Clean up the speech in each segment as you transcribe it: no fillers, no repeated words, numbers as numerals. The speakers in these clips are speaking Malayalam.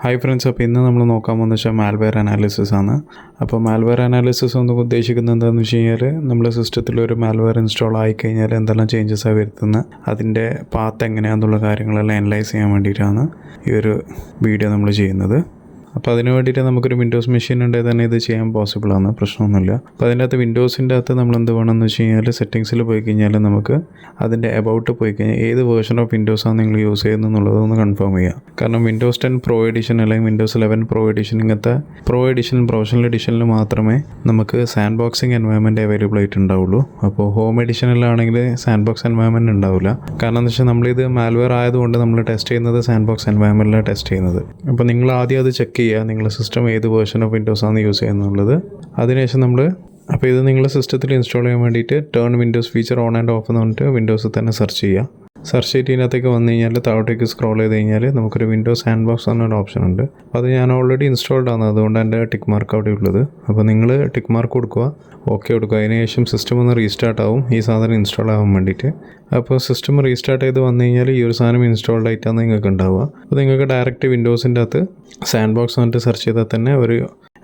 ഹായ് ഫ്രണ്ട്സ്, അപ്പോൾ ഇന്ന് നമ്മൾ നോക്കാൻ പോകുന്നത് വെച്ചാൽ മാൽവെയർ അനാലിസിസ് ആണ്. അപ്പോൾ മാൽവെയർ അനാലിസിസ് എന്ന് ഉദ്ദേശിക്കുന്നത് എന്താണെന്ന് വെച്ച് കഴിഞ്ഞാൽ നമ്മുടെ സിസ്റ്റത്തിൽ ഒരു മാൽവെയർ ഇൻസ്റ്റാൾ ആയിക്കഴിഞ്ഞാൽ എന്തെല്ലാം ചേഞ്ചസാണ് വരുത്തുന്നത്, അതിൻ്റെ പാത്ത് എങ്ങനെയാണെന്നുള്ള കാര്യങ്ങളെല്ലാം അനലൈസ് ചെയ്യാൻ വേണ്ടിയിട്ടാണ് ഈ ഒരു വീഡിയോ നമ്മൾ ചെയ്യുന്നത്. അപ്പോൾ അതിന് വേണ്ടിയിട്ട് നമുക്കൊരു വിൻഡോസ് മെഷീൻ ഉണ്ടെങ്കിൽ തന്നെ ഇത് ചെയ്യാൻ പോസിബിളാണ്, പ്രശ്നമൊന്നുമില്ല. അപ്പോൾ അതിൻ്റെ അകത്ത് വിൻഡോസിൻ്റെ അകത്ത് നമ്മൾ എന്ത് വേണമെന്ന് വെച്ച് കഴിഞ്ഞാൽ സെറ്റിങ്സിൽ പോയി കഴിഞ്ഞാൽ നമുക്ക് അതിൻ്റെ എബൌട്ട് പോയി കഴിഞ്ഞാൽ ഏത് വേർഷൻ ഓഫ് വിൻഡോസാണ് നിങ്ങൾ യൂസ് ചെയ്യുന്നത് എന്നുള്ളതൊന്ന് കൺഫേം ചെയ്യുക. കാരണം വിൻഡോസ് 10 പ്രോ എഡിഷൻ അല്ലെങ്കിൽ വിൻഡോസ് 11 പ്രോ എഡിഷൻ ഇങ്ങനത്തെ പ്രോ എഡിഷൻ പ്രൊഫഷണൽ എഡിഷനിൽ മാത്രമേ നമുക്ക് സാൻഡ് ബോക്സിങ് എൻവയൺമെൻറ്റ് അവൈലബിൾ ആയിട്ടുണ്ടാവുള്ളൂ. അപ്പോൾ ഹോം എഡിഷനിലാണെങ്കിൽ സാൻഡ് ബോക്സ് എൻവയൺമെൻറ്റ് ഉണ്ടാവില്ല. കാരണം എന്താ വെച്ചാൽ നമ്മളിത് മാൽവെയർ ആയതുകൊണ്ട് നമ്മൾ ടെസ്റ്റ് ചെയ്യുന്നത് സാൻഡ് ബോക്സ് എൻവയൺമെൻറ്റിലാണ് ടെസ്റ്റ് ചെയ്യുന്നത്. അപ്പോൾ നിങ്ങൾ ആദ്യം അത് ചെക്ക് ചെയ്യുക, നിങ്ങളുടെ സിസ്റ്റം ഏത് വേർഷൻ ഓഫ് വിൻഡോസാണ് യൂസ് ചെയ്യുന്നുള്ളത്. അതിനുശേഷം അപ്പോൾ ഇത് നിങ്ങളുടെ സിസ്റ്റത്തിൽ ഇൻസ്റ്റാൾ ചെയ്യാൻ വേണ്ടിയിട്ട് turn Windows feature on and of എന്ന് പറഞ്ഞിട്ട് വിൻഡോസിൽ തന്നെ സെർച്ച് ചെയ്യുക. സെർച്ച് ചെയ്തിട്ട് ഇതിനകത്തേക്ക് വന്നു കഴിഞ്ഞാൽ താഴോട്ടേക്ക് സ്ക്രോൾ ചെയ്ത് കഴിഞ്ഞാൽ നമുക്കൊരു വിൻഡോസ് സാൻഡ് ബോക്സ് എന്നൊരു ഓപ്ഷൻ ഉണ്ട്. അപ്പോൾ അത് ഞാൻ ഓൾറെഡി ഇൻസ്റ്റാൾഡ് ആണ്, അതുകൊണ്ട് എൻ്റെ ടിക്ക് മാർക്ക് അവിടെ ഉള്ളത്. അപ്പോൾ നിങ്ങൾ ടിക്ക് മാർക്ക് കൊടുക്കുക, ഓക്കെ കൊടുക്കുക. അതിനുശേഷം സിസ്റ്റം ഒന്ന് റീസ്റ്റാർട്ട് ആവും ഈ സാധനം ഇൻസ്റ്റാൾ ആവാൻ വേണ്ടിയിട്ട്. അപ്പോൾ സിസ്റ്റം റീസ്റ്റാർട്ട് ചെയ്ത് വന്നു കഴിഞ്ഞാൽ ഈ ഒരു സാധനം ഇൻസ്റ്റാൾഡ് ആയിട്ടാണ് നിങ്ങൾക്ക് ഉണ്ടാവുക. അപ്പോൾ നിങ്ങൾക്ക് ഡയറക്റ്റ് വിൻഡോസിൻ്റെ അകത്ത് സാൻഡ് ബോക്സ് എന്നിട്ട് സെർച്ച് ചെയ്താൽ തന്നെ ഒരു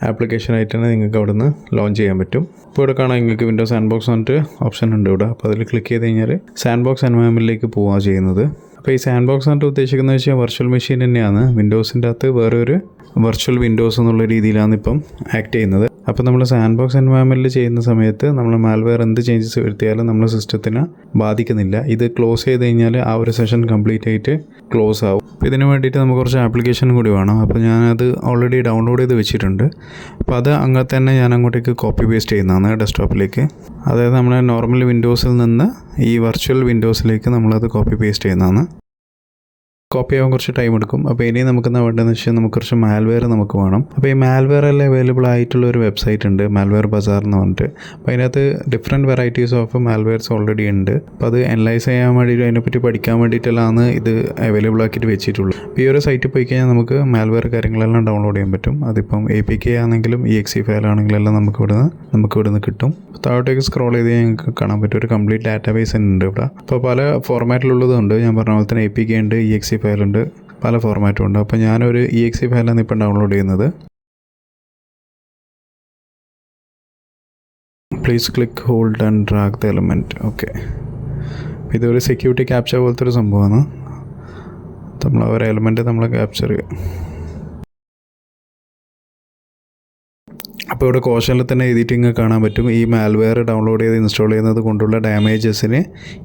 ആപ്ലിക്കേഷൻ ആയിട്ട് തന്നെ നിങ്ങൾക്ക് അവിടെ നിന്ന് ലോഞ്ച് ചെയ്യാൻ പറ്റും. ഇപ്പോൾ ഇവിടെ കാണാൻ നിങ്ങൾക്ക് വിൻഡോസ് സാൻഡ് ബോക്സ് എന്നിട്ട് ഓപ്ഷൻ ഉണ്ട് ഇവിടെ. അപ്പോൾ അതിൽ ക്ലിക്ക് ചെയ്ത് കഴിഞ്ഞാൽ സാൻഡ് ബോക്സ് എൻവയൺമെൻറ്റിലേക്ക് പോവുകയാണ് ചെയ്യുന്നത്. അപ്പോൾ ഈ സാൻഡ് ബോക്സ് എന്നിട്ട് ഉദ്ദേശിക്കുന്നത് വെച്ചാൽ വെർച്വൽ മെഷീൻ തന്നെയാണ്. വിൻഡോസിൻ്റെ അകത്ത് വേറെ ഒരു വെർച്വൽ വിൻഡോസ് എന്നുള്ള രീതിയിലാണ് ഇപ്പം ആക്ട് ചെയ്യുന്നത്. അപ്പോൾ നമ്മൾ സാൻഡ് ബോക്സ് എൻവയൺമെൻറ്റിൽ ചെയ്യുന്ന സമയത്ത് നമ്മൾ മാൽവെയർ എന്ത് ചേഞ്ചസ് വരുത്തിയാലും നമ്മുടെ സിസ്റ്റത്തിനെ ബാധിക്കുന്നില്ല. ഇത് ക്ലോസ് ചെയ്ത് കഴിഞ്ഞാൽ ആ ഒരു സെഷൻ കംപ്ലീറ്റ് ആയിട്ട് ക്ലോസ് ആവും. അപ്പോൾ ഇതിന് വേണ്ടിയിട്ട് നമുക്ക് കുറച്ച് ആപ്ലിക്കേഷൻ കൂടി വേണം. അപ്പോൾ ഞാനത് ഓൾറെഡി ഡൗൺലോഡ് ചെയ്ത് വെച്ചിട്ടുണ്ട്. അപ്പോൾ അത് അങ്ങനെ തന്നെ ഞാൻ അങ്ങോട്ടേക്ക് കോപ്പി പേസ്റ്റ് ചെയ്യുന്നതാണ് ഡെസ്ക്ടോപ്പിലേക്ക്. അതായത് നമ്മുടെ നോർമൽ വിൻഡോസിൽ നിന്ന് ഈ വെർച്വൽ വിൻഡോസിലേക്ക് നമ്മളത് കോപ്പി പേസ്റ്റ് ചെയ്യുന്നതാണ്. കോപ്പി ആവാൻ കുറച്ച് ടൈം എടുക്കും. അപ്പോൾ ഇനി നമുക്ക് എന്താ വേണ്ടതെന്ന് വെച്ചാൽ നമുക്ക് കുറച്ച് മാൽവെയർ നമുക്ക് വേണം. അപ്പോൾ ഈ മാൽവെയർ എല്ലാം അവൈലബിൾ ആയിട്ടുള്ള ഒരു വെബ്സൈറ്റ് ഉണ്ട്, മാൽവെയർ ബസാർ എന്ന് പറഞ്ഞിട്ട്. അപ്പോൾ അതിനകത്ത് ഡിഫറെൻറ്റ് വെറൈറ്റീസ് ഓഫ് മാൽവെയർസ് ഓൾറെഡി ഉണ്ട്. അപ്പോൾ അത് അനലൈസ് ചെയ്യാൻ വേണ്ടിയിട്ട് അതിനെപ്പറ്റി പഠിക്കാൻ വേണ്ടിയിട്ടെല്ലാം ഇത് അവൈലബിൾ ആക്കിയിട്ട് വെച്ചിട്ടുള്ളൂ. അപ്പോൾ ഈ ഒരു സൈറ്റിൽ പോയി കഴിഞ്ഞാൽ നമുക്ക് മാൽവെയർ കാര്യങ്ങളെല്ലാം ഡൗൺലോഡ് ചെയ്യാൻ പറ്റും. അതിപ്പം APK ആണെങ്കിലും EXE ഫയൽ ആണെങ്കിലും നമുക്ക് ഇവിടുന്ന് കിട്ടും. താഴോട്ടേക്ക് സ്ക്രോൾ ചെയ്ത് ഞങ്ങൾക്ക് കാണാൻ പറ്റും ഒരു കംപ്ലീറ്റ് ഡാറ്റാബേസ് ഉണ്ട് ഇവിടെ. അപ്പോൾ പല ഫോർമാറ്റിലുള്ളതുണ്ട്. ഞാൻ പറഞ്ഞ പോലെ തന്നെ APK ഉണ്ട്, EXE ഫയലുണ്ട്, പല ഫോർമാറ്റും ഉണ്ട്. അപ്പോൾ ഞാനൊരു EXE ഫയലാണ് ഇപ്പം ഡൗൺലോഡ് ചെയ്യുന്നത്. Please click hold and drag the element. Okay, ഇതൊരു സെക്യൂരിറ്റി ക്യാപ്ചർ പോലത്തെ ഒരു സംഭവമാണ്. നമ്മൾ ഒരു എലമെൻറ്റ് നമ്മൾ ക്യാപ്ചർ ചെയ്യുക. അപ്പോൾ ഇവിടെ കോഷനിൽ തന്നെ എഡിറ്റിംഗ് കാണാൻ പറ്റും. ഈ മാൽവെയർ ഡൗൺലോഡ് ചെയ്ത് ഇൻസ്റ്റാൾ ചെയ്യുന്നത് കൊണ്ടുള്ള ഡാമേജസിന്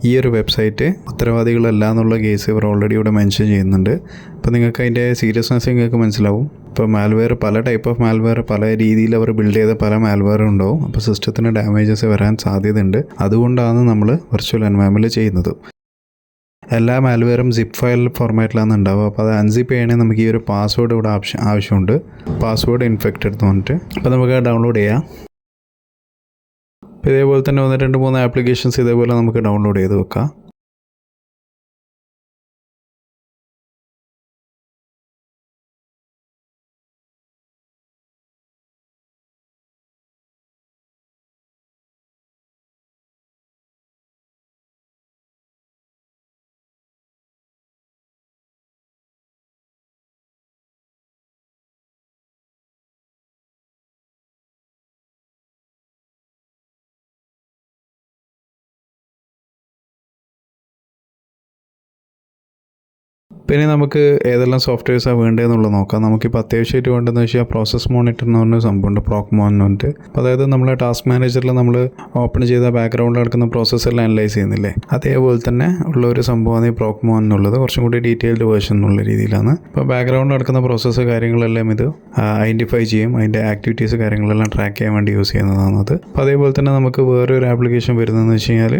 ഈ ഒരു വെബ്സൈറ്റ് ഉത്തരവാദികളല്ല എന്നുള്ള കേസ് ഇവർ ഓൾറെഡി ഇവിടെ മെൻഷൻ ചെയ്യുന്നുണ്ട്. അപ്പോൾ നിങ്ങൾക്ക് അതിൻ്റെ സീരിയസ്നെസ് നിങ്ങൾക്ക് മനസ്സിലാവും. ഇപ്പോൾ മാൽവെയർ പല ടൈപ്പ് ഓഫ് മാൽവെയർ പല രീതിയിൽ അവർ ബിൽഡ് ചെയ്ത പല മാൽവെയറും ഉണ്ടാവും. അപ്പോൾ സിസ്റ്റത്തിന് ഡാമേജസ് വരാൻ സാധ്യതയുണ്ട്. അതുകൊണ്ടാണ് നമ്മൾ വെർച്വൽ എൻവയൺമെൻറ്റിൽ ചെയ്യുന്നത്. എല്ലാ മാൽവെയറും സിപ്പ് ഫയൽ ഫോർമാറ്റിലാണ് ഉണ്ടാവുക. അപ്പോൾ അത് അൺസിപ്പ് ചെയ്യണമെങ്കിൽ നമുക്ക് ഈ ഒരു പാസ്വേഡ് ഇവിടെ ആവശ്യമുണ്ട്. പാസ്വേഡ് ഇൻഫെക്റ്റഡ് എന്ന് പറഞ്ഞിട്ട്. അപ്പോൾ നമുക്ക് ഡൗൺലോഡ് ചെയ്യാം. അപ്പോൾ ഇതേപോലെ തന്നെ 1, 2, 3 ആപ്ലിക്കേഷൻസ് ഇതേപോലെ നമുക്ക് ഡൗൺലോഡ് ചെയ്ത് വെക്കാം. പിന്നെ നമുക്ക് ഏതെല്ലാം സോഫ്റ്റ്വെയർസാണ് വേണ്ടതെന്നുള്ളത് നോക്കാം. നമുക്കിപ്പോൾ അത്യാവശ്യമായിട്ട് വേണ്ടതെന്ന് വെച്ചാൽ പ്രോസസ് മോണിറ്റർ എന്ന് പറഞ്ഞ സംഭവമുണ്ട്, പ്രോക്മോൻ എന്ന് പറഞ്ഞിട്ട്. അപ്പോൾ അതായത് നമ്മൾ ടാസ്ക് മാനേജറിൽ നമ്മൾ ഓപ്പൺ ചെയ്ത ബാക്ക്ഗ്രൗണ്ടിൽ നടക്കുന്ന പ്രോസസ്സെല്ലാം അനലൈസ് ചെയ്യുന്നില്ലേ, അതേപോലെ തന്നെ ഉള്ള ഒരു സംഭവമാണ് ഈ പ്രോക്മോൻ എന്നുള്ളത്. കുറച്ചും കൂടി ഡീറ്റെയിൽഡ് വേർഷൻ എന്നുള്ള രീതിയിലാണ്. അപ്പോൾ ബാക്ക്ഗ്രൗണ്ടിൽ നടക്കുന്ന പ്രോസസ്സ് കാര്യങ്ങളെല്ലാം ഇത് ഐഡൻറ്റിഫൈ ചെയ്യും. അതിൻ്റെ ആക്ടിവിറ്റീസ് കാര്യങ്ങളെല്ലാം ട്രാക്ക് ചെയ്യാൻ വേണ്ടി യൂസ് ചെയ്യുന്നതാണത്. അപ്പോൾ അതേപോലെ തന്നെ നമുക്ക് വേറൊരു ആപ്ലിക്കേഷൻ വരുന്നതെന്ന് വെച്ച് കഴിഞ്ഞാൽ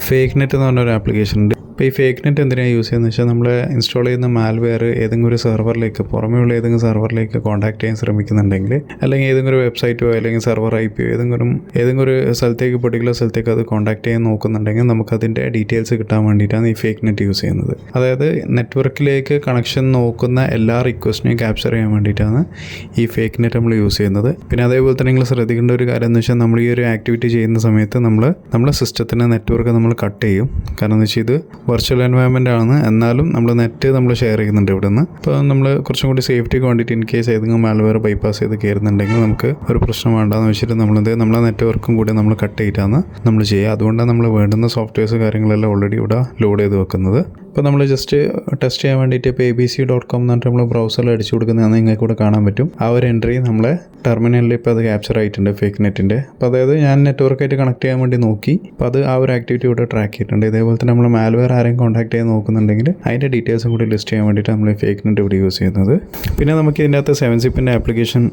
ഫേക്ക് നെറ്റ് എന്ന് പറഞ്ഞൊരു ആപ്ലിക്കേഷൻ ഉണ്ട്. അപ്പോൾ ഈ ഫേക്ക് നെറ്റ് എന്തിനാണ് യൂസ് ചെയ്യുന്നത് വെച്ചാൽ നമ്മൾ ഇൻസ്റ്റാൾ ചെയ്യുന്ന മാൽവെയർ ഏതെങ്കിലും ഒരു സെർവറിലേക്ക് പുറമേയുള്ള ഏതെങ്കിലും സെർവറിലേക്ക് കോൺടാക്ട് ചെയ്യാൻ ശ്രമിക്കുന്നുണ്ടെങ്കിൽ, അല്ലെങ്കിൽ ഏതെങ്കിലും ഒരു വെബ്സൈറ്റോ അല്ലെങ്കിൽ സെർവർ IP ഏതെങ്കിലും ഒരു സ്ഥലത്തേക്ക് പെർട്ടിക്കുലർ സ്ഥലത്തേക്ക് അത് കോൺടാക്ട് ചെയ്യാൻ നോക്കുന്നുണ്ടെങ്കിൽ നമുക്കതിൻ്റെ ഡീറ്റെയിൽസ് കിട്ടാൻ വേണ്ടിയിട്ടാണ് ഈ ഫേക്ക് നെറ്റ് യൂസ് ചെയ്യുന്നത്. അതായത് നെറ്റ്വർക്കിലേക്ക് കണക്ഷൻ നോക്കുന്ന എല്ലാ റിക്വസ്റ്റിനെയും ക്യാപ്ചർ ചെയ്യാൻ വേണ്ടിയിട്ടാണ് ഈ ഫേക്ക് നെറ്റ് നമ്മൾ യൂസ് ചെയ്യുന്നത്. പിന്നെ അതേപോലെ തന്നെ നിങ്ങൾ ശ്രദ്ധിക്കേണ്ട ഒരു കാര്യം എന്ന് വെച്ചാൽ നമ്മൾ ഈ ഒരു ആക്ടിവിറ്റി ചെയ്യുന്ന സമയത്ത് നമ്മളെ സിസ്റ്റത്തിൻ്റെ നെറ്റ്വർക്ക് നമ്മൾ കട്ട് ചെയ്യും. കാരണം എന്ന് വെച്ചാൽ ഇത് വെർച്വൽ എൻവയോൺമെൻ്റ് ആണ്, എന്നാലും നമ്മൾ നെറ്റ് നമ്മൾ ഷെയർ ചെയ്യുന്നുണ്ട് ഇവിടെ നിന്ന്. അപ്പോൾ നമ്മൾ കുറച്ചും കൂടി സേഫ്റ്റിക്ക് വേണ്ടിയിട്ട് ഇൻ കേസ് ഏതെങ്കിലും മാൽവെയർ ബൈപ്പാസ് ചെയ്ത് കയറുന്നുണ്ടെങ്കിൽ നമുക്ക് ഒരു പ്രശ്നം വേണ്ടാന്ന് വെച്ചിട്ട് നമ്മളെ നെറ്റ്വർക്കും കൂടി നമ്മൾ കട്ട് ചെയ്തിട്ടാണ് നമ്മൾ ചെയ്യുക. അതുകൊണ്ടാണ് നമ്മൾ വേണ്ടുന്ന സോഫ്റ്റ്വെയർസ് കാര്യങ്ങളെല്ലാം ഓൾറെഡി ഇവിടെ ലോഡ് ചെയ്ത് വെക്കുന്നത്. ഇപ്പോൾ നമ്മൾ ജസ്റ്റ് ടെസ്റ്റ് ചെയ്യാൻ വേണ്ടിയിട്ട് ഇപ്പോൾ abc.com എന്ന് പറഞ്ഞിട്ട് നമ്മൾ ബ്രൗസറിൽ അടിച്ചു കൊടുക്കുന്നതാണ് നിങ്ങൾക്ക് ഇവിടെ കാണാൻ പറ്റും. ആ ഒരു എൻട്രി നമ്മളെ ടെർമിനലിൽ ഇപ്പോൾ അത് ക്യാപ്ചർ ആയിട്ടുണ്ട് ഫേക്ക് നെറ്റിൻ്റെ. അപ്പോൾ അതായത് ഞാൻ നെറ്റ്വർക്കായിട്ട് കണക്ട് ചെയ്യാൻ വേണ്ടി നോക്കി, അപ്പോൾ അത് ആ ഒരു ആക്ടിവിറ്റി ഇവിടെ ട്രാക്ക് ചെയ്തിട്ടുണ്ട്. ഇതേപോലെ തന്നെ നമ്മൾ മാൽവെയർ ആരെയും കോൺടാക്ട് ചെയ്യാൻ നോക്കുന്നുണ്ടെങ്കിൽ അതിൻ്റെ ഡീറ്റെയിൽസും കൂടി ലിസ്റ്റ് ചെയ്യാൻ വേണ്ടിയിട്ട് നമ്മൾ ഫേക്ക് നെറ്റ് ഇവിടെ യൂസ് ചെയ്യുന്നത്. പിന്നെ നമുക്ക് ഇതിൻ്റെ അകത്ത് 7-zip ആപ്ലിക്കേഷൻ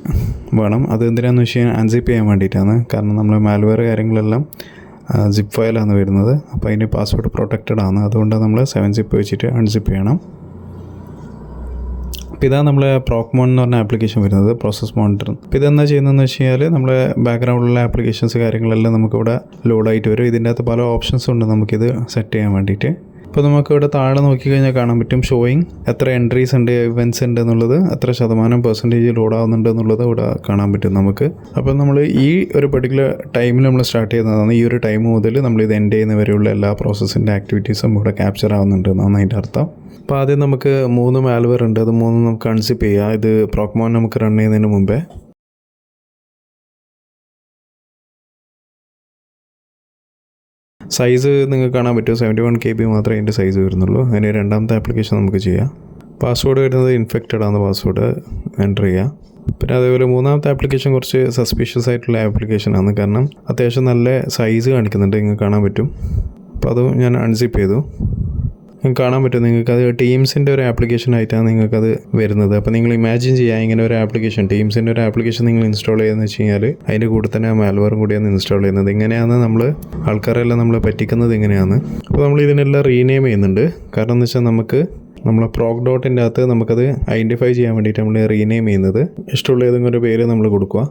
വേണം. അത് എന്തിനാണെന്ന് വെച്ച് കഴിഞ്ഞാൽ അൺസിപ്പ് ചെയ്യാൻ വേണ്ടിയിട്ടാണ്. കാരണം നമ്മൾ മാൽവെയർ കാര്യങ്ങളെല്ലാം സിപ്പ് ഫയലാണ് വരുന്നത്. അപ്പോൾ അതിൻ്റെ പാസ്വേഡ് പ്രൊട്ടക്റ്റഡ് ആണ്. അതുകൊണ്ട് നമ്മൾ 7-zip വെച്ചിട്ട് അൺസിപ്പ് ചെയ്യണം. അപ്പോൾ ഇതാണ് നമ്മൾ പ്രോക്മോൺ എന്ന് പറഞ്ഞ ആപ്ലിക്കേഷൻ വരുന്നത്, പ്രോസസ് മോണിറ്റർ. അപ്പോൾ ഇതെന്താ ചെയ്യുന്നതെന്ന് വെച്ച് കഴിഞ്ഞാൽ നമ്മുടെ ബാക്ക്ഗ്രൗണ്ടിലുള്ള ആപ്ലിക്കേഷൻസ് കാര്യങ്ങളെല്ലാം നമുക്കിവിടെ ലോഡായിട്ട് വരും. ഇതിൻ്റെ അകത്ത് പല ഓപ്ഷൻസും ഉണ്ട് നമുക്കിത് സെറ്റ് ചെയ്യാൻ വേണ്ടിയിട്ട്. ഇപ്പോൾ നമുക്കിവിടെ താഴെ നോക്കിക്കഴിഞ്ഞാൽ കാണാൻ പറ്റും ഷോയിങ് എത്ര എൻട്രീസ് ഉണ്ട്, ഇവൻറ്റ്സ് ഉണ്ട് എന്നുള്ളത്, എത്ര ശതമാനം പെർസെൻറ്റേജ് ലോഡ് ആവുന്നുണ്ട് എന്നുള്ളത് ഇവിടെ കാണാൻ പറ്റും നമുക്ക്. അപ്പോൾ നമ്മൾ ഈ ഒരു പെർട്ടിക്കുലർ ടൈമിൽ നമ്മൾ സ്റ്റാർട്ട് ചെയ്യുന്നതാണ്. ഈ ഒരു ടൈം മുതൽ നമ്മളിത് എൻഡ് ചെയ്യുന്ന വരെയുള്ള എല്ലാ പ്രോസസ്സിൻ്റെ ആക്ടിവിറ്റീസും ഇവിടെ ക്യാപ്ചർ ആവുന്നുണ്ട് എന്നാണ് അതിൻ്റെ അർത്ഥം. അപ്പോൾ ആദ്യം നമുക്ക് 3 മാൽവെയർ ഉണ്ട്, അത് 3 നമുക്ക് അൺസിപ്പ് ചെയ്യാം. ഇത് പ്രോക്മോൺ നമുക്ക് റൺ ചെയ്യുന്നതിന് മുമ്പേ സൈസ് നിങ്ങൾക്ക് കാണാൻ പറ്റും, 71 KB മാത്രമേ അതിൻ്റെ സൈസ് വരുന്നുള്ളൂ. അതിന് രണ്ടാമത്തെ ആപ്ലിക്കേഷൻ നമുക്ക് ചെയ്യാം. പാസ്വേഡ് വരുന്നത് ഇൻഫെക്റ്റഡ് ആണ്, പാസ്വേഡ് എൻ്റർ ചെയ്യുക. പിന്നെ അതേപോലെ മൂന്നാമത്തെ ആപ്ലിക്കേഷൻ കുറച്ച് സസ്പീഷ്യസ് ആയിട്ടുള്ള ആപ്ലിക്കേഷനാണ്, കാരണം അത്യാവശ്യം നല്ല സൈസ് കാണിക്കുന്നുണ്ട്, നിങ്ങൾക്ക് കാണാൻ പറ്റും. അപ്പോൾ അതും ഞാൻ അൺസിപ്പ് ചെയ്തു. നിങ്ങൾക്ക് കാണാൻ പറ്റും, നിങ്ങൾക്കത് ടീംസിൻ്റെ ഒരു ആപ്ലിക്കേഷൻ ആയിട്ടാണ് നിങ്ങൾക്കത് വരുന്നത്. അപ്പോൾ നിങ്ങൾ ഇമാജിൻ ചെയ്യുക, ഇങ്ങനെ ഒരു ആപ്ലിക്കേഷൻ, ടീംസിൻ്റെ ഒരു ആപ്ലിക്കേഷൻ നിങ്ങൾ ഇൻസ്റ്റാൾ ചെയ്യുന്നതെന്ന് വെച്ച് കഴിഞ്ഞാൽ അതിൻ്റെ കൂടെ തന്നെ ആ മാൽവെയറും കൂടിയാണ് ഇൻസ്റ്റാൾ ചെയ്യുന്നത്. ഇങ്ങനെയാണ് നമ്മൾ ആൾക്കാരെല്ലാം നമ്മളെ പറ്റിക്കുന്നത് ഇങ്ങനെയാണ്. അപ്പോൾ നമ്മൾ ഇതിനെല്ലാം റീനെയിം ചെയ്യുന്നുണ്ട്. കാരണം എന്ന് വെച്ചാൽ നമ്മളെ proc.ൻ്റെ അകത്ത് നമുക്കത് ഐഡൻറ്റിഫൈ ചെയ്യാൻ വേണ്ടിയിട്ട് നമ്മൾ റീനെയിം ചെയ്യുന്നത്. ഇഷ്ടമുള്ള ഏതെങ്കിലും ഒരു പേര് നമ്മൾ കൊടുക്കുക.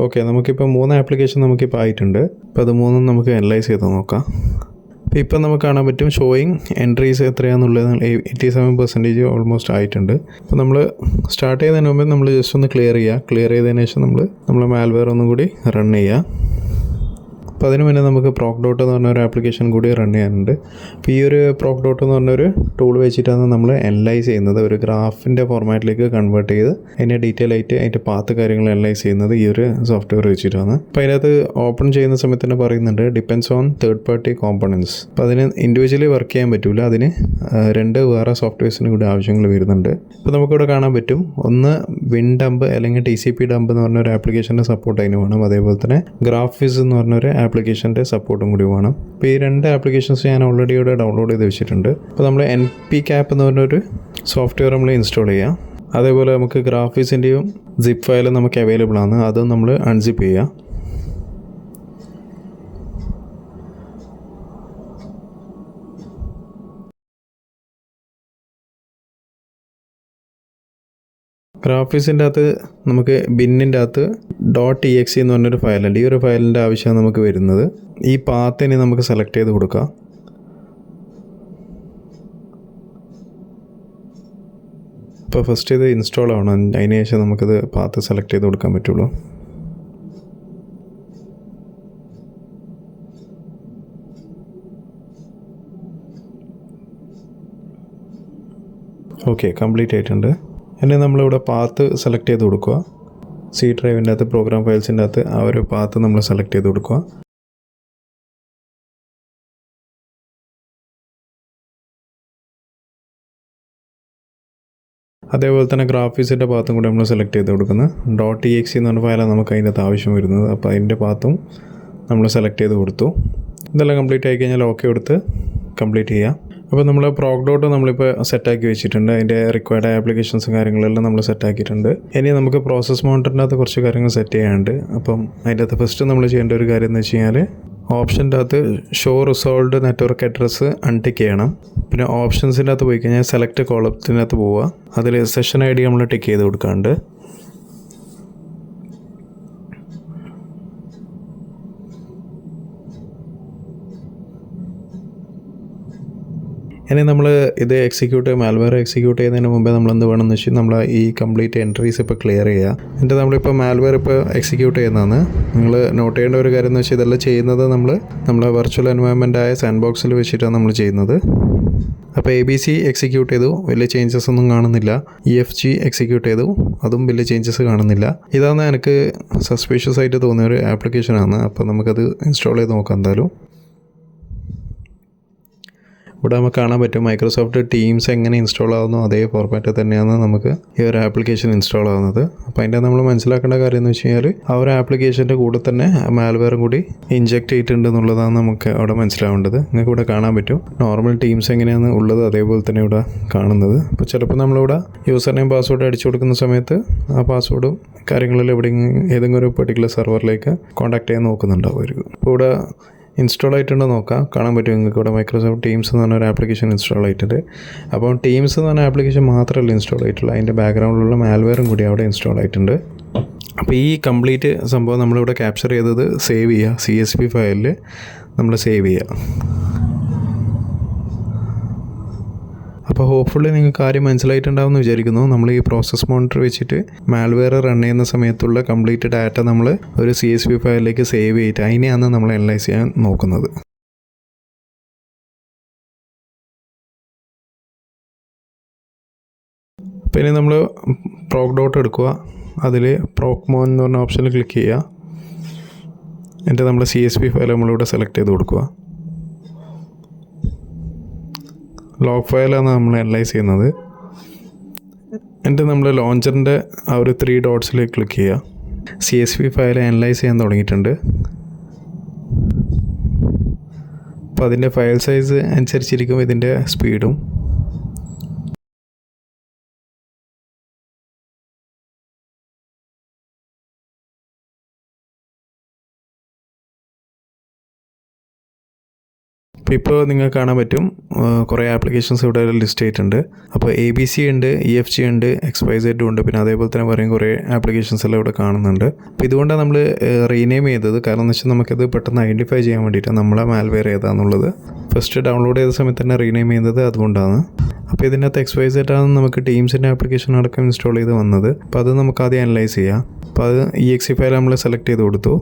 ഓക്കെ, നമുക്കിപ്പോൾ 3 ആപ്ലിക്കേഷൻ നമുക്കിപ്പോൾ ആയിട്ടുണ്ട്. അപ്പോൾ അത് 3 നമുക്ക് അനലൈസ് ചെയ്ത് നോക്കാം. അപ്പോൾ ഇപ്പം നമുക്ക് കാണാൻ പറ്റും ഷോയിങ് എൻട്രീസ് എത്രയാണെന്നുള്ളത് 87% ഓൾമോസ്റ്റ് ആയിട്ടുണ്ട്. അപ്പോൾ നമ്മൾ സ്റ്റാർട്ട് ചെയ്യുന്നതിന് മുമ്പ് നമ്മൾ ജസ്റ്റ് ഒന്ന് ക്ലിയർ ചെയ്തതിന് ശേഷം നമ്മൾ മാൽവെയർ ഒന്നും കൂടി റൺ ചെയ്യുക. അപ്പോൾ അതിന് മുന്നേ നമുക്ക് proc.എന്ന് പറഞ്ഞ ഒരു ആപ്ലിക്കേഷൻ കൂടി റൺ ചെയ്യാനുണ്ട്. അപ്പോൾ ഈ ഒരു proc.എന്ന് പറഞ്ഞൊരു ടൂൾ വെച്ചിട്ടാണ് നമ്മൾ അനലൈസ് ചെയ്യുന്നത്. ഒരു ഗ്രാഫിൻ്റെ ഫോർമാറ്റിലേക്ക് കൺവേർട്ട് ചെയ്ത് അതിൻ്റെ ഡീറ്റെയിൽ ആയിട്ട് അതിൻ്റെ പാത്ത് കാര്യങ്ങൾ അനലൈസ് ചെയ്യുന്നത് ഈ ഒരു സോഫ്റ്റ്വെയർ വെച്ചിട്ടാണ്. അപ്പോൾ അതിനകത്ത് ഓപ്പൺ ചെയ്യുന്ന സമയത്ത് തന്നെ പറയുന്നുണ്ട് depends on third party components. അപ്പോൾ അതിന് ഇൻഡിവിജ്വലി വർക്ക് ചെയ്യാൻ പറ്റില്ല, അതിന് 2 വേറെ സോഫ്റ്റ്വെയർസിന് കൂടി ആവശ്യങ്ങൾ വരുന്നുണ്ട്. അപ്പോൾ നമുക്കിവിടെ കാണാൻ പറ്റും, ഒന്ന് വിൻഡംപ് അല്ലെങ്കിൽ TCP ഡംപ് എന്ന് പറഞ്ഞ ഒരു ആപ്ലിക്കേഷൻ്റെ സപ്പോർട്ട് അതിന് വേണം. അതേപോലെ തന്നെ ഗ്രാഫിസ് എന്ന് പറഞ്ഞൊരു ആപ്ലിക്കേഷൻ്റെ സപ്പോർട്ടും കൂടി വേണം. അപ്പോൾ ഈ 2 ആപ്ലിക്കേഷൻസ് ഞാൻ ഓൾറെഡി ഇവിടെ ഡൗൺലോഡ് ചെയ്ത് വെച്ചിട്ടുണ്ട്. അപ്പോൾ നമ്മൾ npcap എന്ന് പറഞ്ഞൊരു സോഫ്റ്റ്വെയർ നമ്മൾ ഇൻസ്റ്റാൾ ചെയ്യാം. അതേപോലെ നമുക്ക് ഗ്രാഫിക്സിൻ്റെയും സിപ്പ് ഫയൽ നമുക്ക് അവൈലബിൾ ആണ്, അതും നമ്മൾ അൺസിപ്പ് ചെയ്യുക. ഗ്രാഫിക്സിൻ്റെ അകത്ത് നമുക്ക് ബിന്നിൻ്റെ അകത്ത് .exe എന്ന് പറഞ്ഞൊരു ഫയലുണ്ട്. ഈ ഒരു ഫയലിൻ്റെ ആവശ്യമാണ് നമുക്ക് വരുന്നത്. ഈ പാത്തിനെ നമുക്ക് സെലക്ട് ചെയ്ത് കൊടുക്കാം. ഇപ്പോൾ ഫസ്റ്റ് ഇത് ഇൻസ്റ്റാൾ ആവണം, അതിന് ശേഷം നമുക്കിത് പാത്ത് സെലക്ട് ചെയ്ത് കൊടുക്കാൻ പറ്റുള്ളൂ. ഓക്കെ, കംപ്ലീറ്റ് ആയിട്ടുണ്ട്. ഇനി നമ്മളിവിടെ പാത്ത് സെലക്ട് ചെയ്ത് കൊടുക്കുക. C ഡ്രൈവിൻ്റെ അകത്ത് പ്രോഗ്രാം ഫയൽസിൻ്റെ അകത്ത് ആ ഒരു പാത്ത് നമ്മൾ സെലക്ട് ചെയ്ത് കൊടുക്കുക. അതേപോലെ തന്നെ ഗ്രാഫിക്സിൻ്റെ പാത്തും കൂടി നമ്മൾ സെലക്ട് ചെയ്ത് കൊടുക്കുന്നത്. .exe എന്ന് പറഞ്ഞ ഫയലാണ് നമുക്ക് അതിൻ്റെ അകത്ത് ആവശ്യം വരുന്നത്. അപ്പോൾ അതിൻ്റെ പാത്തും നമ്മൾ സെലക്ട് ചെയ്ത് കൊടുത്തു. ഇതെല്ലാം കംപ്ലീറ്റ് ആയി കഴിഞ്ഞാൽ ഓക്കെ കൊടുത്ത് കംപ്ലീറ്റ് ചെയ്യാം. അപ്പോൾ നമ്മൾ proc.ട്ട് നമ്മളിപ്പോൾ സെറ്റാക്കി വെച്ചിട്ടുണ്ട്. അതിൻ്റെ റിക്വയർഡ് ആപ്ലിക്കേഷൻസും കാര്യങ്ങളെല്ലാം നമ്മൾ സെറ്റാക്കിയിട്ടുണ്ട്. ഇനി നമുക്ക് പ്രോസസ് മോണിറ്ററിൻ്റെ അകത്ത് കുറച്ച് കാര്യങ്ങൾ സെറ്റ് ചെയ്യാനുണ്ട്. അപ്പം അതിൻ്റെ അകത്ത് ഫസ്റ്റ് നമ്മൾ ചെയ്യേണ്ട ഒരു കാര്യം എന്ന് വെച്ച് കഴിഞ്ഞാൽ ഓപ്ഷൻ്റെ അകത്ത് ഷോ റിസോൾവ്ഡ് നെറ്റ്വർക്ക് അഡ്രസ്സ് അൺടിക്ക് ചെയ്യണം. പിന്നെ ഓപ്ഷൻസിൻ്റെ അകത്ത് പോയി കഴിഞ്ഞാൽ സെലക്ട് കോളത്തിനകത്ത് പോവുക. അതിൽ സെഷൻ ID നമ്മൾ ടിക്ക് ചെയ്ത് കൊടുക്കാറുണ്ട്. ഇനി നമ്മൾ ഇത് മാൽവെയർ എക്സിക്യൂട്ട് ചെയ്യുന്നതിന് മുമ്പേ നമ്മൾ എന്ത് വേണമെന്ന് വെച്ചാൽ നമ്മൾ ഈ കംപ്ലീറ്റ് എൻട്രീസ് ഇപ്പോൾ ക്ലിയർ ചെയ്യുക. എന്നിട്ട് നമ്മളിപ്പോൾ മാൽവെയർ ഇപ്പോൾ എക്സിക്യൂട്ട് ചെയ്യുന്നതാണ്. നിങ്ങൾ നോട്ട് ചെയ്യേണ്ട ഒരു കാര്യം എന്ന് വെച്ചാൽ ഇതെല്ലാം ചെയ്യുന്നത് നമ്മളെ വെർച്വൽ എൻവയോൺമെൻ്റ് ആയ സാൻഡ് ബോക്സിൽ വെച്ചിട്ടാണ് നമ്മൾ ചെയ്യുന്നത്. അപ്പോൾ ABC എക്സിക്യൂട്ട് ചെയ്തു, വലിയ ചേഞ്ചസ് ഒന്നും കാണുന്നില്ല. EFG എക്സിക്യൂട്ട് ചെയ്തു, അതും വലിയ ചേഞ്ചസ് കാണുന്നില്ല. ഇതാണ് എനിക്ക് സസ്പീഷ്യസ് ആയിട്ട് തോന്നിയ ഒരു ആപ്ലിക്കേഷനാണ്. അപ്പോൾ നമുക്കത് ഇൻസ്റ്റാൾ ചെയ്ത് നോക്കാം. എന്തായാലും ഇവിടെ നമുക്ക് കാണാൻ പറ്റും മൈക്രോസോഫ്റ്റ് ടീംസ് എങ്ങനെ ഇൻസ്റ്റാൾ ആകുന്നു അതേ ഫോർമാറ്റിൽ തന്നെയാണ് നമുക്ക് ഈ ഒരു ആപ്ലിക്കേഷൻ ഇൻസ്റ്റാൾ ആകുന്നത്. അപ്പോൾ അതിൻ്റെ നമ്മൾ മനസ്സിലാക്കേണ്ട കാര്യം എന്ന് വെച്ച് കഴിഞ്ഞാൽ ആ ഒരു ആപ്ലിക്കേഷൻ്റെ കൂടെ തന്നെ മാൽവെയറും കൂടി ഇൻജെക്ട് ചെയ്തിട്ടുണ്ട് എന്നുള്ളതാണ് നമുക്ക് അവിടെ മനസ്സിലാവേണ്ടത്. നിങ്ങൾക്ക് ഇവിടെ കാണാൻ പറ്റും നോർമൽ ടീംസ് എങ്ങനെയാണ് ഉള്ളത് അതേപോലെ തന്നെ ഇവിടെ കാണുന്നത്. അപ്പോൾ ചിലപ്പോൾ നമ്മളിവിടെ യൂസർ നെയിം പാസ്വേഡ് അടിച്ചു കൊടുക്കുന്ന സമയത്ത് ആ പാസ്വേഡും കാര്യങ്ങളെല്ലാം ഏതെങ്കിലും ഒരു പെർട്ടിക്കുലർ സെർവറിലേക്ക് കോൺടാക്ട് ചെയ്യാൻ നോക്കുന്നുണ്ടാവുമായിരിക്കും. അപ്പോൾ ഇവിടെ ഇൻസ്റ്റാൾ ആയിട്ടുണ്ടോ നോക്കാം. കാണാൻ പറ്റും നിങ്ങൾക്ക് ഇവിടെ മൈക്രോസോഫ്റ്റ് ടീംസ് എന്ന് പറഞ്ഞ ഒരു ആപ്ലിക്കേഷൻ ഇൻസ്റ്റാൾ ആയിട്ടുണ്ട്. അപ്പോൾ ടീംസ് എന്ന് പറഞ്ഞ ആപ്ലിക്കേഷൻ മാത്രമല്ല ഇൻസ്റ്റാൾ ആയിട്ടുള്ളൂ, അതിൻ്റെ ബാക്ക്ഗ്രൗണ്ടിലുള്ള മാൽവെയറും കൂടി അവിടെ ഇൻസ്റ്റാൾ ആയിട്ടുണ്ട്. അപ്പോൾ ഈ കംപ്ലീറ്റ് സംഭവം നമ്മളിവിടെ ക്യാപ്ചർ ചെയ്തത് സേവ് ചെയ്യുക, CSV ഫയലിൽ നമ്മൾ സേവ് ചെയ്യുക. അപ്പോൾ ഹോപ്പ്ഫുള്ളി നിങ്ങൾക്ക് കാര്യം മനസ്സിലായിട്ടുണ്ടാവുമെന്ന് വിചാരിക്കുന്നു. നമ്മൾ ഈ പ്രോസസ് മോണിറ്റർ വെച്ചിട്ട് മാൽവെയർ റൺ ചെയ്യുന്ന സമയത്തുള്ള കംപ്ലീറ്റ് ഡാറ്റ നമ്മൾ ഒരു CSV ഫയലിലേക്ക് സേവ് ചെയ്തിട്ട് അതിനെയാണ് നമ്മൾ അനലൈസ് ചെയ്യാൻ നോക്കുന്നത്. പിന്നെ നമ്മൾ പ്രോക് ഡോട്ട് എടുക്കുക, അതിൽ പ്രോക്മോൻ എന്ന് പറഞ്ഞ ഓപ്ഷനിൽ ക്ലിക്ക് ചെയ്യുക. എന്നിട്ട് നമ്മൾ CSV ഫയൽ നമ്മളിവിടെ സെലക്ട് ചെയ്ത് കൊടുക്കുക. ലോഗ് ഫയലാണ് നമ്മൾ അനലൈസ് ചെയ്യുന്നത്. എന്നിട്ട് നമ്മൾ ലോഞ്ചറിൻ്റെ ആ ഒരു 3 ഡോട്ട്സിലേക്ക് ക്ലിക്ക് ചെയ്യുക. CSV ഫയൽ അനലൈസ് ചെയ്യാൻ തുടങ്ങിയിട്ടുണ്ട്. അപ്പോൾ അതിൻ്റെ ഫയൽ സൈസ് അനുസരിച്ചിരിക്കും ഇതിൻ്റെ സ്പീഡും. ഇപ്പോൾ നിങ്ങൾക്ക് കാണാൻ പറ്റും കുറേ ആപ്ലിക്കേഷൻസ് ഇവിടെ ലിസ്റ്റ് ചെയ്തിട്ടുണ്ട്. അപ്പോൾ ABC ഉണ്ട്, EFG ഉണ്ട്, XYZ ഉണ്ട്, പിന്നെ അതേപോലെ തന്നെ പറയും കുറേ ആപ്ലിക്കേഷൻസ് എല്ലാം ഇവിടെ കാണുന്നുണ്ട്. അപ്പോൾ ഇതുകൊണ്ടാണ് നമ്മൾ റീനെയിം ചെയ്തത്. കാരണം എന്ന് വെച്ചാൽ നമുക്കത് പെട്ടെന്ന് ഐഡൻറ്റിഫൈ ചെയ്യാൻ വേണ്ടിയിട്ടാണ് നമ്മളെ മാൽവെയർ ഏതാണെന്നുള്ളത് ഫസ്റ്റ് ഡൗൺലോഡ് ചെയ്ത സമയത്ത് തന്നെ റീനെയിം ചെയ്യുന്നത് അതുകൊണ്ടാണ്. അപ്പോൾ ഇതിനകത്ത് XYZ ആണ് നമുക്ക് ടീംസിൻ്റെ ആപ്ലിക്കേഷൻ അടക്കം ഇൻസ്റ്റാൾ ചെയ്ത് വന്നത്. അപ്പോൾ അത് നമുക്ക് ആദ്യം അനലൈസ് ചെയ്യാം. അപ്പോൾ അത് EXE ഫയൽ നമ്മൾ സെലക്ട് ചെയ്ത് കൊടുത്തു.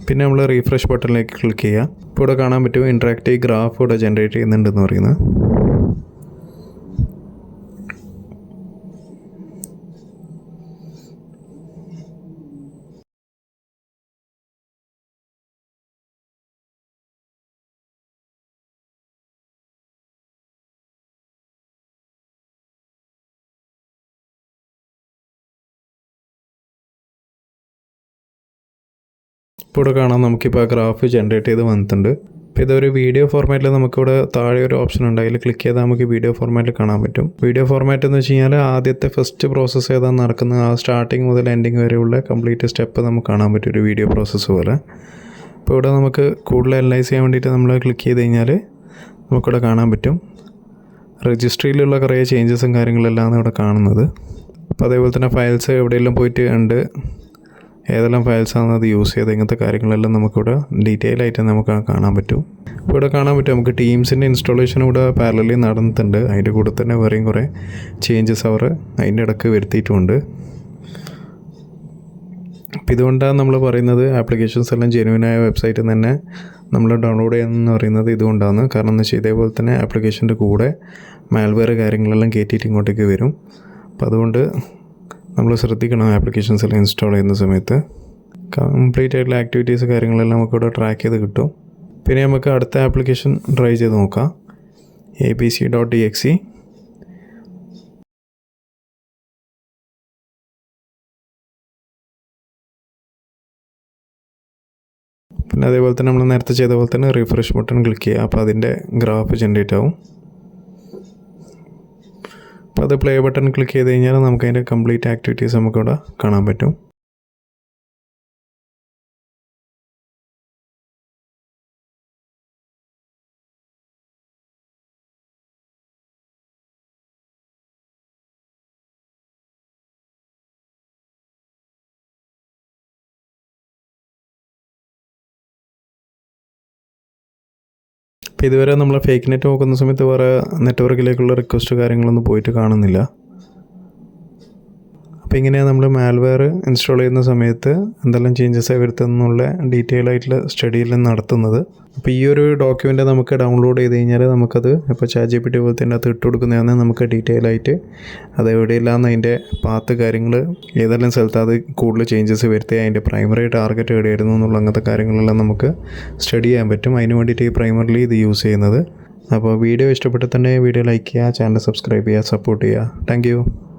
പിന്നെ നമ്മൾ റീഫ്രഷ് ബട്ടണിലേക്ക് ക്ലിക്ക് ചെയ്യുക. ഇപ്പോൾ ഇവിടെ കാണാൻ പറ്റും ഇൻട്രാക്റ്റീവ് ഗ്രാഫ് ഇവിടെ ജനറേറ്റ് ചെയ്യുന്നുണ്ടെന്ന് പറയുന്നത്. ഇപ്പോൾ ഇവിടെ കാണാം നമുക്കിപ്പോൾ ആ ഗ്രാഫ് ജനറേറ്റ് ചെയ്ത് വന്നിട്ടുണ്ട്. അപ്പോൾ ഇതൊരു വീഡിയോ ഫോർമാറ്റിൽ നമുക്കിവിടെ താഴെ ഒരു ഓപ്ഷൻ ഉണ്ട്, അതിൽ ക്ലിക്ക് ചെയ്താൽ നമുക്ക് വീഡിയോ ഫോർമാറ്റിൽ കാണാൻ പറ്റും. വീഡിയോ ഫോർമാറ്റ് എന്ന് വെച്ച് കഴിഞ്ഞാൽ ആദ്യത്തെ ഫസ്റ്റ് പ്രോസസ്സ് ഏതാണ് നടക്കുന്നത് ആ സ്റ്റാർട്ടിങ് മുതൽ എൻഡിങ് വരെയുള്ള കംപ്ലീറ്റ് സ്റ്റെപ്പ് നമുക്ക് കാണാൻ പറ്റും ഒരു വീഡിയോ പ്രോസസ്സ് പോലെ. അപ്പോൾ ഇവിടെ നമുക്ക് കൂടുതൽ അനലൈസ് ചെയ്യാൻ വേണ്ടിയിട്ട് നമ്മൾ ക്ലിക്ക് ചെയ്ത് കഴിഞ്ഞാൽ നമുക്കിവിടെ കാണാൻ പറ്റും രജിസ്ട്രിയിലുള്ള കുറേ ചേഞ്ചസും കാര്യങ്ങളെല്ലാം ഇവിടെ കാണുന്നത്. അപ്പോൾ അതേപോലെ തന്നെ ഫയൽസ് എവിടെയെല്ലാം പോയിട്ട് ഉണ്ട്, ഏതെല്ലാം ഫയൽസാണ് അത് യൂസ് ചെയ്ത്, ഇങ്ങനത്തെ കാര്യങ്ങളെല്ലാം നമുക്കിവിടെ ഡീറ്റെയിൽ ആയിട്ട് നമുക്ക് കാണാൻ പറ്റും. ഇപ്പോൾ ഇവിടെ കാണാൻ പറ്റും നമുക്ക് ടീംസിൻ്റെ ഇൻസ്റ്റാളേഷൻ ഇവിടെ പാരലലി നടന്നിട്ടുണ്ട്. അതിൻ്റെ കൂടെ തന്നെ വേറെയും കുറേ ചേഞ്ചസ് അവർ അതിൻ്റെ ഇടയ്ക്ക് വരുത്തിയിട്ടുമുണ്ട്. അപ്പോൾ ഇതുകൊണ്ടാണ് നമ്മൾ പറയുന്നത് ആപ്ലിക്കേഷൻസ് എല്ലാം ജെനുവിനായ വെബ്സൈറ്റിൽ നിന്ന് തന്നെ നമ്മൾ ഡൗൺലോഡ് ചെയ്യുന്നതെന്ന് പറയുന്നത് ഇതുകൊണ്ടാണ്. കാരണം എന്ന് വെച്ചാൽ ഇതേപോലെ തന്നെ ആപ്ലിക്കേഷൻ്റെ കൂടെ മാൽവെയർ കാര്യങ്ങളെല്ലാം കയറ്റിയിട്ട് ഇങ്ങോട്ടേക്ക് വരും. അപ്പോൾ അതുകൊണ്ട് നമ്മൾ ശ്രദ്ധിക്കണം ആപ്ലിക്കേഷൻസ് എല്ലാം ഇൻസ്റ്റാൾ ചെയ്യുന്ന സമയത്ത്. കംപ്ലീറ്റ് ആയിട്ടുള്ള ആക്ടിവിറ്റീസ് കാര്യങ്ങളെല്ലാം നമുക്കിവിടെ ട്രാക്ക് ചെയ്ത് കിട്ടും. പിന്നെ നമുക്ക് അടുത്ത ആപ്ലിക്കേഷൻ ട്രൈ ചെയ്ത് നോക്കാം, abc.exe. പിന്നെ അതേപോലെ തന്നെ നമ്മൾ നേരത്തെ ചെയ്ത പോലെ തന്നെ റിഫ്രഷ് ബട്ടൺ ക്ലിക്ക് ചെയ്യുക. അപ്പോൾ അതിൻ്റെ ഗ്രാഫ് ജനറേറ്റ് ആവും. അപ്പോൾ അത് പ്ലേ ബട്ടൺ ക്ലിക്ക് ചെയ്ത് കഴിഞ്ഞാൽ നമുക്ക് അതിൻ്റെ കംപ്ലീറ്റ് ആക്ടിവിറ്റീസ് നമുക്കിവിടെ കാണാൻ പറ്റും. അപ്പോൾ ഇതുവരെ നമ്മൾ ഫേക്ക് നെറ്റ് നോക്കുന്ന സമയത്ത് വേറെ നെറ്റ്വർക്കിലേക്കുള്ള റിക്വസ്റ്റ് കാര്യങ്ങളൊന്നും പോയിട്ട് കാണുന്നില്ല. അപ്പോൾ ഇങ്ങനെയാണ് നമ്മൾ മാൽവെയർ ഇൻസ്റ്റാൾ ചെയ്യുന്ന സമയത്ത് എന്തെല്ലാം ചേഞ്ചസാണ് വരുത്തുന്നുള്ള ഡീറ്റെയിൽ ആയിട്ടുള്ള സ്റ്റഡിയിൽ നടത്തുന്നത്. അപ്പോൾ ഈ ഒരു ഡോക്യുമെൻ്റ് നമുക്ക് ഡൗൺലോഡ് ചെയ്ത് കഴിഞ്ഞാൽ നമുക്കത് ഇപ്പോൾ ChatGPT പോലത്തെ അതിനകത്ത് ഇട്ട് കൊടുക്കുന്നതാണ് നമുക്ക് ഡീറ്റെയിൽ ആയിട്ട് അത് എവിടെയില്ലാന്ന് അതിൻ്റെ പാത്ത് കാര്യങ്ങൾ ഏതെല്ലാം സ്ഥലത്ത് അത് കൂടുതൽ ചേഞ്ചസ് വരുത്തി അതിൻ്റെ പ്രൈമറി ടാർഗറ്റ് എവിടെയായിരുന്നു എന്നുള്ള അങ്ങനത്തെ കാര്യങ്ങളെല്ലാം നമുക്ക് സ്റ്റഡി ചെയ്യാൻ പറ്റും. അതിന് വേണ്ടിയിട്ട് ഈ പ്രൈമറിലി ഇത് യൂസ് ചെയ്യുന്നത്. അപ്പോൾ വീഡിയോ ഇഷ്ടപ്പെട്ടാൽ തന്നെ വീഡിയോ ലൈക്ക് ചെയ്യുക, ചാനൽ സബ്സ്ക്രൈബ് ചെയ്യുക, സപ്പോർട്ട് ചെയ്യുക. താങ്ക്